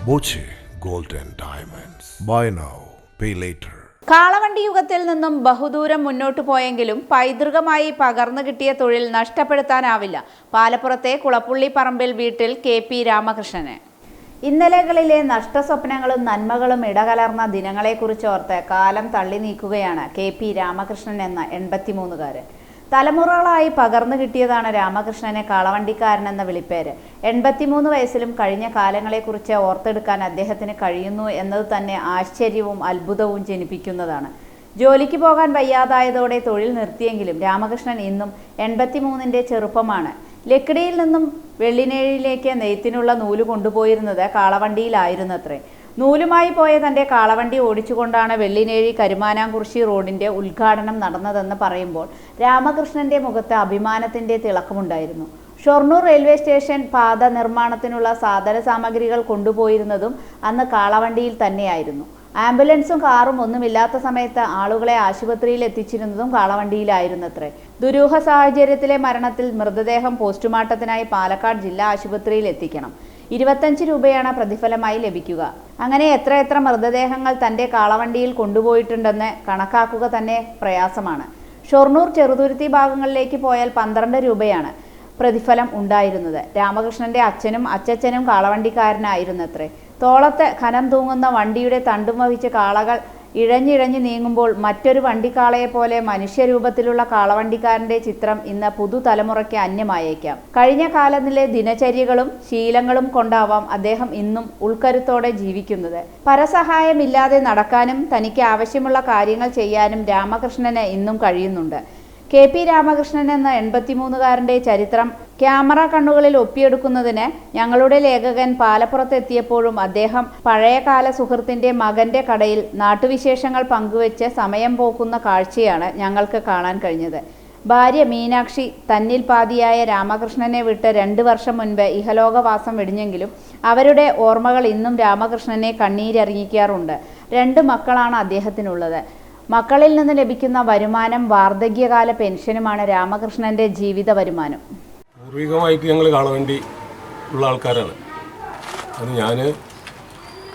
Boche gold and diamonds. Buy now pay later. കാളവണ്ടി യുഗത്തിൽ നിന്നും ബഹുദൂരം മുന്നോട്ടു പോയെങ്കിലും പൈതൃകമായി പകർന്നു കിട്ടിയ തൊഴിൽ നഷ്ടപ്പെടുത്താനാവില്ല. പാലപ്പുറത്തെ കുളപ്പുള്ളി പറമ്പിൽ വീട്ടിൽ കെ.പി. രാമകൃഷ്ണന് ഇന്നലകളിലെ നഷ്ടസ്വപ്നങ്ങളും നന്മകളും ഇടകലർന്ന ദിനങ്ങളെക്കുറിച്ചോർത്ത് കാലം തള്ളി നീക്കുകയാണ് കെ.പി. രാമകൃഷ്ണൻ എന്ന 83-കാരൻ. തലമുറകളായി പകർന്നു കിട്ടിയതാണ് രാമകൃഷ്ണനെ കാളവണ്ടിക്കാരൻ എന്ന വിളിപ്പേര്. 83 വയസ്സിലും കഴിഞ്ഞ കാലങ്ങളെക്കുറിച്ച് ഓർത്തെടുക്കാൻ അദ്ദേഹത്തിന് കഴിയുന്നു എന്നത് തന്നെ ആശ്ചര്യവും അത്ഭുതവും ജനിപ്പിക്കുന്നതാണ്. ജോലിക്ക് പോകാൻ വയ്യാതായതോടെ തൊഴിൽ നിർത്തിയെങ്കിലും രാമകൃഷ്ണൻ ഇന്നും 83-ന്റെ ചെറുപ്പമാണ്. ലക്കിടിയിൽ നിന്നും വെള്ളിനേഴിയിലേക്ക് നെയ്ത്തിനുള്ള നൂല് കൊണ്ടുപോയിരുന്നത് കാളവണ്ടിയിലായിരുന്നത്രേ. നൂലുമായി പോയ തൻ്റെ കാളവണ്ടി ഓടിച്ചുകൊണ്ടാണ് വെള്ളിനേഴി കരുമാനാംകുറിശി റോഡിൻ്റെ ഉദ്ഘാടനം നടന്നതെന്ന് പറയുമ്പോൾ രാമകൃഷ്ണൻ്റെ മുഖത്ത് അഭിമാനത്തിൻ്റെ തിളക്കമുണ്ടായിരുന്നു. ഷൊർണൂർ റെയിൽവേ സ്റ്റേഷൻ പാത നിർമ്മാണത്തിനുള്ള സാധന സാമഗ്രികൾ കൊണ്ടുപോയിരുന്നതും അന്ന് കാളവണ്ടിയിൽ തന്നെയായിരുന്നു. ആംബുലൻസും കാറും ഒന്നുമില്ലാത്ത സമയത്ത് ആളുകളെ ആശുപത്രിയിൽ എത്തിച്ചിരുന്നതും കാളവണ്ടിയിലായിരുന്നത്രേ. ദുരൂഹ സാഹചര്യത്തിലെ മരണത്തിൽ മൃതദേഹം പോസ്റ്റ്മോർട്ടത്തിനായി പാലക്കാട് ജില്ലാ ആശുപത്രിയിൽ എത്തിക്കണം. 25 രൂപയാണ് പ്രതിഫലമായി ലഭിക്കുക. അങ്ങനെ എത്ര മൃതദേഹങ്ങൾ തൻ്റെ കാളവണ്ടിയിൽ കൊണ്ടുപോയിട്ടുണ്ടെന്ന് കണക്കാക്കുക തന്നെ പ്രയാസമാണ്. ഷൊർണൂർ ചെറുതുരുത്തി ഭാഗങ്ങളിലേക്ക് പോയാൽ 12 രൂപയാണ് പ്രതിഫലം ഉണ്ടായിരുന്നത്. രാമകൃഷ്ണന്റെ അച്ഛനും അച്ചച്ചനും കാളവണ്ടിക്കാരനായിരുന്നത്രേ. തോളത്ത് ഖനം തൂങ്ങുന്ന വണ്ടിയുടെ തണ്ടും വഹിച്ച് കാളകൾ ഇഴഞ്ഞിഴഞ്ഞു നീങ്ങുമ്പോൾ മറ്റൊരു വണ്ടിക്കാളയെ പോലെ മനുഷ്യരൂപത്തിലുള്ള കാളവണ്ടിക്കാരന്റെ ചിത്രം ഇന്ന് പുതുതലമുറയ്ക്ക് അന്യമായേക്കാം. കഴിഞ്ഞ കാലത്തിലെ ദിനചര്യകളും ശീലങ്ങളും കൊണ്ടാവാം അദ്ദേഹം ഇന്നും ഉൾക്കരുത്തോടെ ജീവിക്കുന്നത്. പരസഹായമില്ലാതെ നടക്കാനും തനിക്ക് ആവശ്യമുള്ള കാര്യങ്ങൾ ചെയ്യാനും രാമകൃഷ്ണന് ഇന്നും കഴിയുന്നുണ്ട്. കെ.പി. രാമകൃഷ്ണൻ എന്ന 83-കാരന്റെ ചരിത്രം ക്യാമറ കണ്ണുകളിൽ ഒപ്പിയെടുക്കുന്നതിന് ഞങ്ങളുടെ ലേഖകൻ പാലപ്പുറത്തെത്തിയപ്പോഴും അദ്ദേഹം പഴയകാല സുഹൃത്തിന്റെ മകന്റെ കടയിൽ നാട്ടുവിശേഷങ്ങൾ പങ്കുവെച്ച് സമയം പോക്കുന്ന കാഴ്ചയാണ് ഞങ്ങൾക്ക് കാണാൻ കഴിഞ്ഞത്. ഭാര്യ മീനാക്ഷി തന്നിൽ പാതിയായ രാമകൃഷ്ണനെ വിട്ട് 2 വർഷം മുൻപ് ഇഹലോകവാസം വെടിഞ്ഞെങ്കിലും അവരുടെ ഓർമ്മകൾ ഇന്നും രാമകൃഷ്ണനെ കണ്ണീരറിയിക്കാറുണ്ട്. 2 മക്കളാണ് അദ്ദേഹത്തിനുള്ളത്. മക്കളിൽ നിന്ന് ലഭിക്കുന്ന വരുമാനം വാർദ്ധക്യകാല പെൻഷനുമാണ് രാമകൃഷ്ണന്റെ ജീവിത വരുമാനം. പൂർവികമായിട്ട് ഞങ്ങൾ കാളവണ്ടി ഉള്ള ആൾക്കാരാണ്. അത് ഞാൻ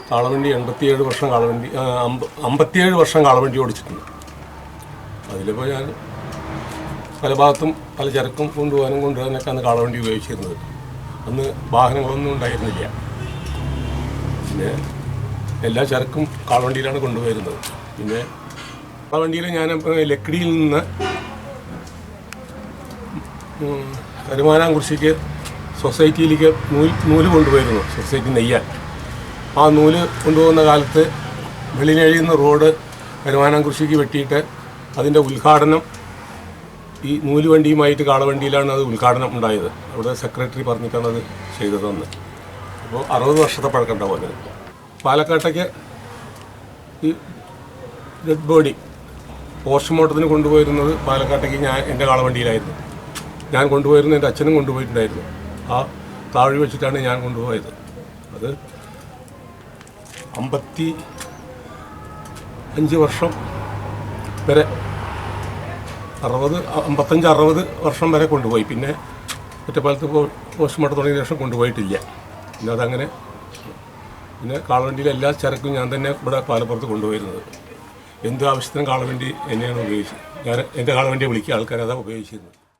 കാളവണ്ടി 87 വർഷം കാളവണ്ടി 57 വർഷം കാളവണ്ടി ഓടിച്ചിട്ടുണ്ട്. അതിലിപ്പോൾ ഞാൻ പല ഭാഗത്തും പല ചരക്കും കൊണ്ടുവരാനൊക്കെ അന്ന് കാളവണ്ടി ഉപയോഗിച്ചിരുന്നത്. അന്ന് വാഹനങ്ങളൊന്നും ഉണ്ടായിരുന്നില്ല. പിന്നെ എല്ലാ ചരക്കും കാളവണ്ടിയിലാണ് കൊണ്ടുപോയിരുന്നത്. പിന്നെ കാളവണ്ടിയിൽ ഞാൻ ലക്കിടിയിൽ നിന്ന് കരുമാനാംകുറിശിക്ക് സൊസൈറ്റിയിലേക്ക് നൂല് കൊണ്ടുപോയിരുന്നു, സൊസൈറ്റി നെയ്യാൻ. ആ നൂല് കൊണ്ടുപോകുന്ന കാലത്ത് വെള്ളിനേഴിയിൽ റോഡ് കരുമാനാംകുറിശിക്ക് വെട്ടിയിട്ട് അതിൻ്റെ ഉദ്ഘാടനം ഈ നൂല് വണ്ടിയുമായിട്ട് കാളവണ്ടിയിലാണ് അത് ഉദ്ഘാടനം ഉണ്ടായത്. അവിടെ സെക്രട്ടറി പറഞ്ഞിട്ടാണ് അത് ചെയ്തതെന്ന്. അപ്പോൾ 60 വർഷത്തെ പഴക്കമുണ്ടാവും അതിന്. പാലക്കാട്ടേക്ക് ഈ ഡെഡ് ബോഡി പോസ്റ്റ്മോർട്ടത്തിന് കൊണ്ടുപോയിരുന്നത് പാലക്കാട്ടേക്ക് എൻ്റെ കാളവണ്ടിയിലായിരുന്നു. ഞാൻ കൊണ്ടുപോയിരുന്നു, എൻ്റെ അച്ഛനും കൊണ്ടുപോയിട്ടുണ്ടായിരുന്നു. ആ താഴി വെച്ചിട്ടാണ് ഞാൻ കൊണ്ടുപോയത്. അത് 55 വർഷം വരെ 55-60 വർഷം വരെ കൊണ്ടുപോയി. പിന്നെ ഒറ്റപ്പാലത്ത് പോസ്റ്റ്മോർട്ടം തുടങ്ങിയ ശേഷം കൊണ്ടുപോയിട്ടില്ല. പിന്നെ അതങ്ങനെ പിന്നെ കാളവണ്ടിയിലെ എല്ലാ ചരക്കും ഞാൻ തന്നെ ഇവിടെ പാലപ്പുറത്ത് കൊണ്ടുപോയിരുന്നത്. എന്ത് ആവശ്യത്തിനും കാളവണ്ടി എന്നെയാണ് ഉപയോഗിച്ചത്. ഞാൻ എൻ്റെ കാളവണ്ടിയെ വിളിക്കുക ആൾക്കാർ അതാണ് ഉപയോഗിച്ചിരുന്നത്.